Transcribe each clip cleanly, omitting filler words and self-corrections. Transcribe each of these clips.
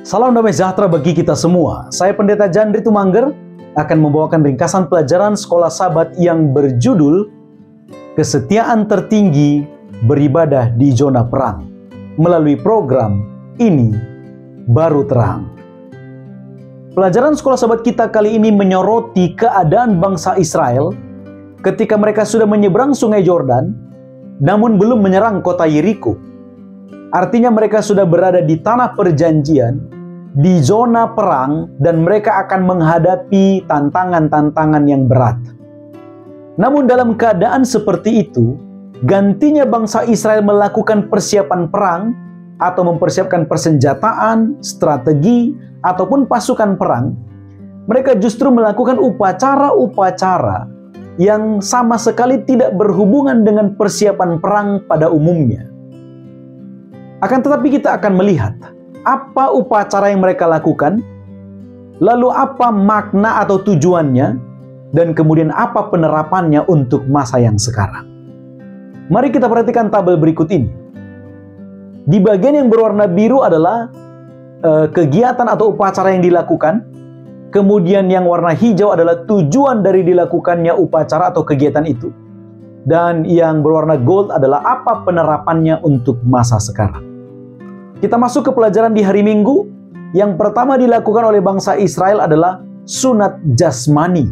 Salam damai sejahtera bagi kita semua. Saya Pendeta Jandri Tumangger akan membawakan ringkasan pelajaran Sekolah Sabat yang berjudul Kesetiaan Tertinggi Beribadah di Zona Perang melalui program Ini Baru Terang. Pelajaran Sekolah Sabat kita kali ini menyoroti keadaan bangsa Israel ketika mereka sudah menyeberang Sungai Yordan namun belum menyerang kota Yeriko. Artinya mereka sudah berada di tanah perjanjian, di zona perang, dan mereka akan menghadapi tantangan-tantangan yang berat. Namun dalam keadaan seperti itu, gantinya bangsa Israel melakukan persiapan perang atau mempersiapkan persenjataan, strategi, ataupun pasukan perang, mereka justru melakukan upacara-upacara yang sama sekali tidak berhubungan dengan persiapan perang pada umumnya. Akan tetapi kita akan melihat apa upacara yang mereka lakukan, lalu apa makna atau tujuannya, dan kemudian apa penerapannya untuk masa yang sekarang. Mari kita perhatikan tabel berikut ini. Di bagian yang berwarna biru adalah kegiatan atau upacara yang dilakukan. Kemudian yang warna hijau adalah tujuan dari dilakukannya upacara atau kegiatan itu. Dan yang berwarna gold adalah apa penerapannya untuk masa sekarang. Kita masuk ke pelajaran di hari Minggu. Yang pertama dilakukan oleh bangsa Israel adalah sunat jasmani.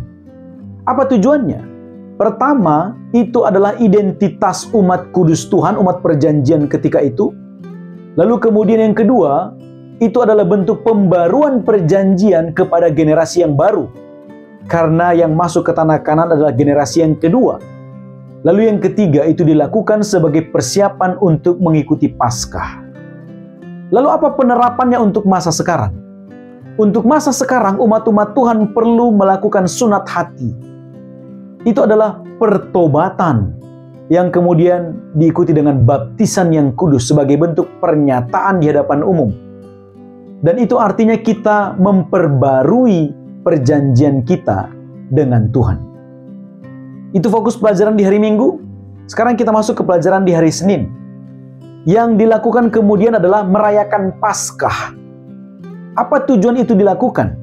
Apa tujuannya? Pertama, itu adalah identitas umat kudus Tuhan, umat perjanjian ketika itu. Lalu kemudian yang kedua, itu adalah bentuk pembaruan perjanjian kepada generasi yang baru. Karena yang masuk ke tanah Kanaan adalah generasi yang kedua. Lalu yang ketiga, itu dilakukan sebagai persiapan untuk mengikuti Paskah. Lalu apa penerapannya untuk masa sekarang? Untuk masa sekarang, umat-umat Tuhan perlu melakukan sunat hati. Itu adalah pertobatan yang kemudian diikuti dengan baptisan yang kudus sebagai bentuk pernyataan di hadapan umum. Dan itu artinya kita memperbarui perjanjian kita dengan Tuhan. Itu fokus pelajaran di hari Minggu. Sekarang kita masuk ke pelajaran di hari Senin. Yang dilakukan kemudian adalah merayakan Paskah. Apa tujuan itu dilakukan?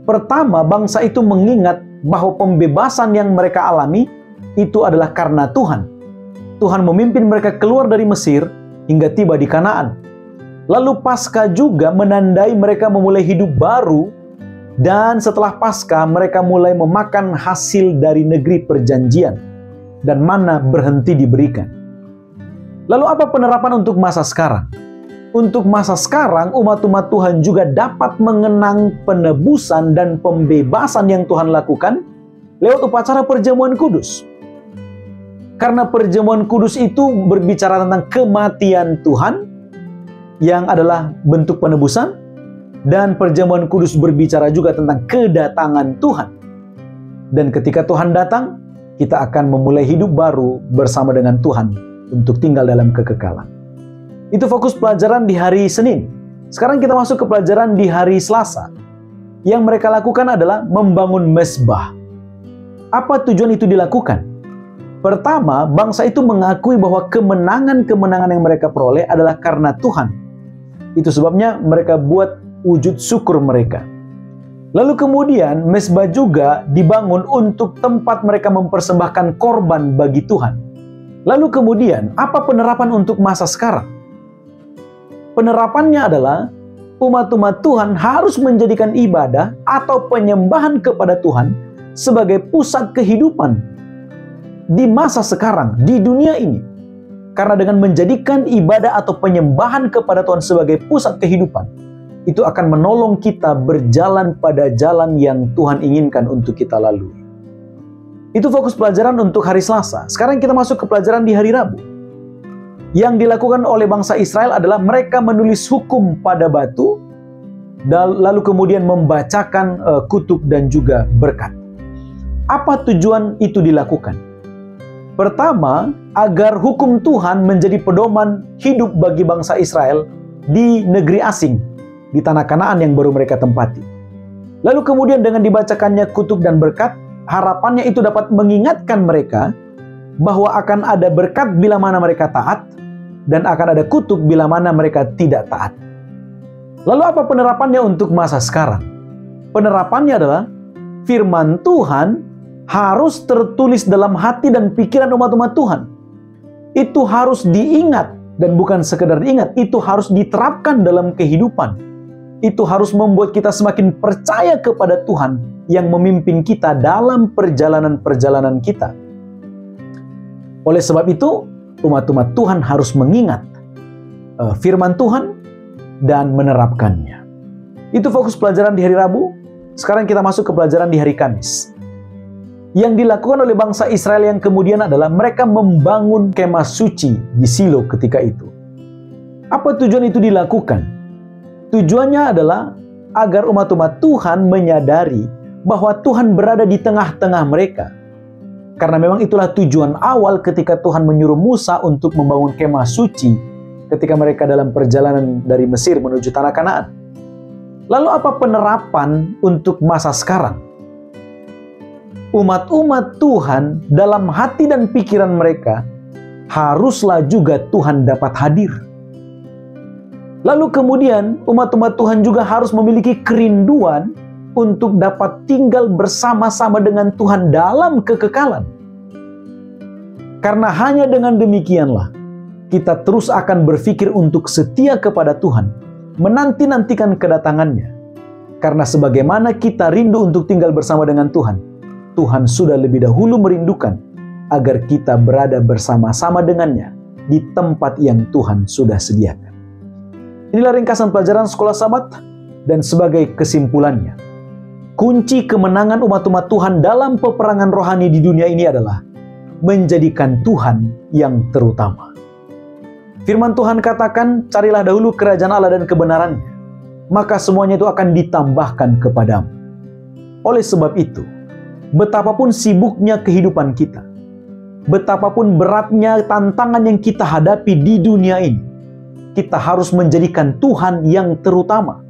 Pertama, bangsa itu mengingat bahwa pembebasan yang mereka alami itu adalah karena Tuhan. Tuhan memimpin mereka keluar dari Mesir hingga tiba di Kanaan. Lalu Paskah juga menandai mereka memulai hidup baru, dan setelah Paskah mereka mulai memakan hasil dari negeri perjanjian dan mana berhenti diberikan. Lalu apa penerapan untuk masa sekarang? Untuk masa sekarang, umat-umat Tuhan juga dapat mengenang penebusan dan pembebasan yang Tuhan lakukan lewat upacara perjamuan kudus. Karena perjamuan kudus itu berbicara tentang kematian Tuhan, yang adalah bentuk penebusan, dan perjamuan kudus berbicara juga tentang kedatangan Tuhan. Dan ketika Tuhan datang, kita akan memulai hidup baru bersama dengan Tuhan untuk tinggal dalam kekekalan. Itu fokus pelajaran di hari Senin. Sekarang kita masuk ke pelajaran di hari Selasa. Yang mereka lakukan adalah membangun mezbah. Apa tujuan itu dilakukan? Pertama, bangsa itu mengakui bahwa kemenangan-kemenangan yang mereka peroleh adalah karena Tuhan. Itu sebabnya mereka buat wujud syukur mereka. Lalu kemudian mezbah juga dibangun untuk tempat mereka mempersembahkan korban bagi Tuhan. Lalu kemudian, apa penerapan untuk masa sekarang? Penerapannya adalah umat-umat Tuhan harus menjadikan ibadah atau penyembahan kepada Tuhan sebagai pusat kehidupan di masa sekarang, di dunia ini. Karena dengan menjadikan ibadah atau penyembahan kepada Tuhan sebagai pusat kehidupan, itu akan menolong kita berjalan pada jalan yang Tuhan inginkan untuk kita lalui. Itu fokus pelajaran untuk hari Selasa. Sekarang kita masuk ke pelajaran di hari Rabu. Yang dilakukan oleh bangsa Israel adalah mereka menulis hukum pada batu, dan lalu kemudian membacakan kutub dan juga berkat. Apa tujuan itu dilakukan? Pertama, agar hukum Tuhan menjadi pedoman hidup bagi bangsa Israel di negeri asing, di tanah Kanaan yang baru mereka tempati. Lalu kemudian dengan dibacakannya kutub dan berkat, harapannya itu dapat mengingatkan mereka bahwa akan ada berkat bila mana mereka taat, dan akan ada kutuk bila mana mereka tidak taat. Lalu apa penerapannya untuk masa sekarang? Penerapannya adalah firman Tuhan harus tertulis dalam hati dan pikiran umat-umat Tuhan. Itu harus diingat, dan bukan sekedar diingat, itu harus diterapkan dalam kehidupan. Itu harus membuat kita semakin percaya kepada Tuhan yang memimpin kita dalam perjalanan-perjalanan kita. Oleh sebab itu, umat-umat Tuhan harus mengingat firman Tuhan dan menerapkannya. Itu fokus pelajaran di hari Rabu. Sekarang kita masuk ke pelajaran di hari Kamis. Yang dilakukan oleh bangsa Israel yang kemudian adalah mereka membangun kemah suci di Silo ketika itu. Apa tujuan itu dilakukan? Tujuannya adalah agar umat-umat Tuhan menyadari bahwa Tuhan berada di tengah-tengah mereka. Karena memang itulah tujuan awal ketika Tuhan menyuruh Musa untuk membangun kemah suci ketika mereka dalam perjalanan dari Mesir menuju tanah Kanaan. Lalu apa penerapan untuk masa sekarang? Umat-umat Tuhan dalam hati dan pikiran mereka haruslah juga Tuhan dapat hadir. Lalu kemudian umat-umat Tuhan juga harus memiliki kerinduan untuk dapat tinggal bersama-sama dengan Tuhan dalam kekekalan. Karena hanya dengan demikianlah kita terus akan berpikir untuk setia kepada Tuhan, menanti-nantikan kedatangannya. Karena sebagaimana kita rindu untuk tinggal bersama dengan Tuhan, Tuhan sudah lebih dahulu merindukan agar kita berada bersama-sama dengannya di tempat yang Tuhan sudah sediakan. Inilah ringkasan pelajaran Sekolah Sabat, dan sebagai kesimpulannya, kunci kemenangan umat-umat Tuhan dalam peperangan rohani di dunia ini adalah menjadikan Tuhan yang terutama. Firman Tuhan katakan, carilah dahulu kerajaan Allah dan kebenarannya, maka semuanya itu akan ditambahkan kepadamu. Oleh sebab itu, betapapun sibuknya kehidupan kita, betapapun beratnya tantangan yang kita hadapi di dunia ini, kita harus menjadikan Tuhan yang terutama.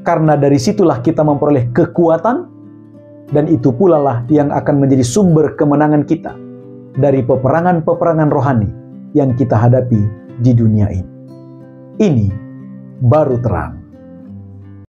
Karena dari situlah kita memperoleh kekuatan, dan itu pula lah yang akan menjadi sumber kemenangan kita dari peperangan-peperangan rohani yang kita hadapi di dunia ini. Ini baru terang.